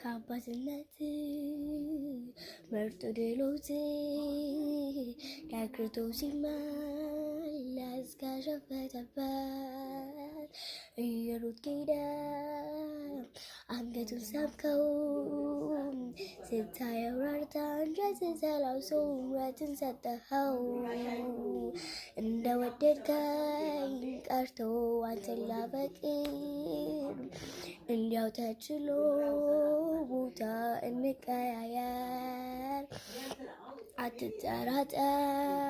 ከአባትነት መርጦ ድሎት ነግርቶ ሲመለስ ከሸፈተበት እየሮጥክ ሄደህ አንገቱን ሳምከው ስታየው ራርታ አንጀትህ ተላውሶ ውበትን ሰጠኸው። እንደወደድከኝ ቀርቶ አንተን ላፈቅር እንዲያው ተችሎ ቦታ እንቀያየር። አትጠራጠር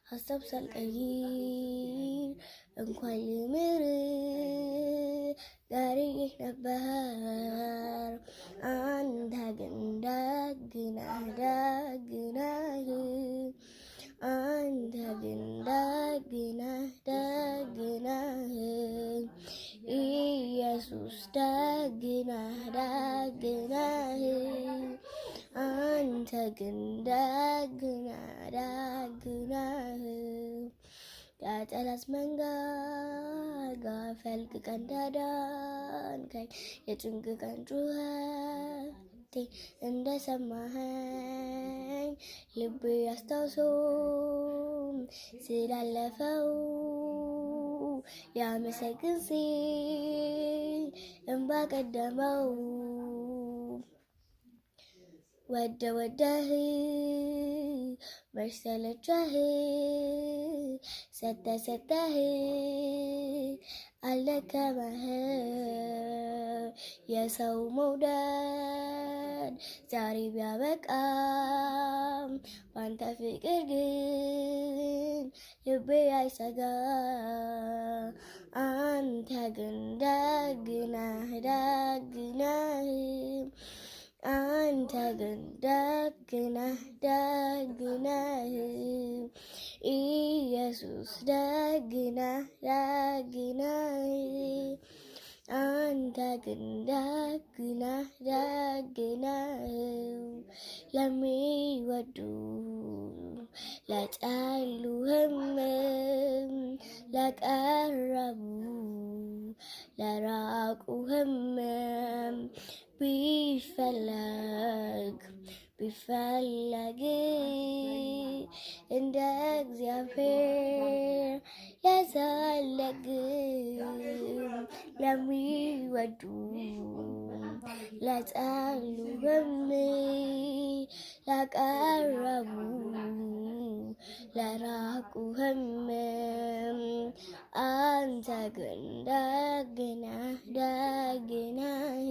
ሀሳብ ሳልቀይር እንኳን ልምር ጋርዬህ ነበር። አንተ ግን ደግ ነህ ደግ ነህ አንተ ግን ደግ ነህ ደግ ነህ ኢየሱስ ደግ ነህ ደግ ነህ አንተ ግን ደግ ነህ ደግ ነህ። ከጠላት መንጋጋ ፈልቅቀህ እንዳዳንከኝ የጭንቅ ቀን ጩኸቴ እንደሰማኸኝ ልቤ አስታውሶ ስላለፈው ሊያመሰግን ሲል እንባ ቀደመው። ወደህ መች ሰለቸህ ሰተህ አልደከመህ የሰው መውደድ ዛሬ ቢያበቃም ባንተ ፍቅር ግን ልቤ አይሰጋ። አንተ ግን ደግ ነህ ደግ ነህ አንተ ግን ደግ ነህ ደግ ነህ ኢየሱስ ደግ ነህ ደግ ነህ አንተ ግን ደግ ነህ ደግ ነህ። ለሚወዱ ለጠሉህም ለቀረቡ ለራቁህም ቢፈለግ እንደ እግዚአብሔር ያሳለግ ለሚወዱ ለጠሉህም ለቀረቡ ለራቁህም አንተ ግን ደግ ነህ ደግ ነህ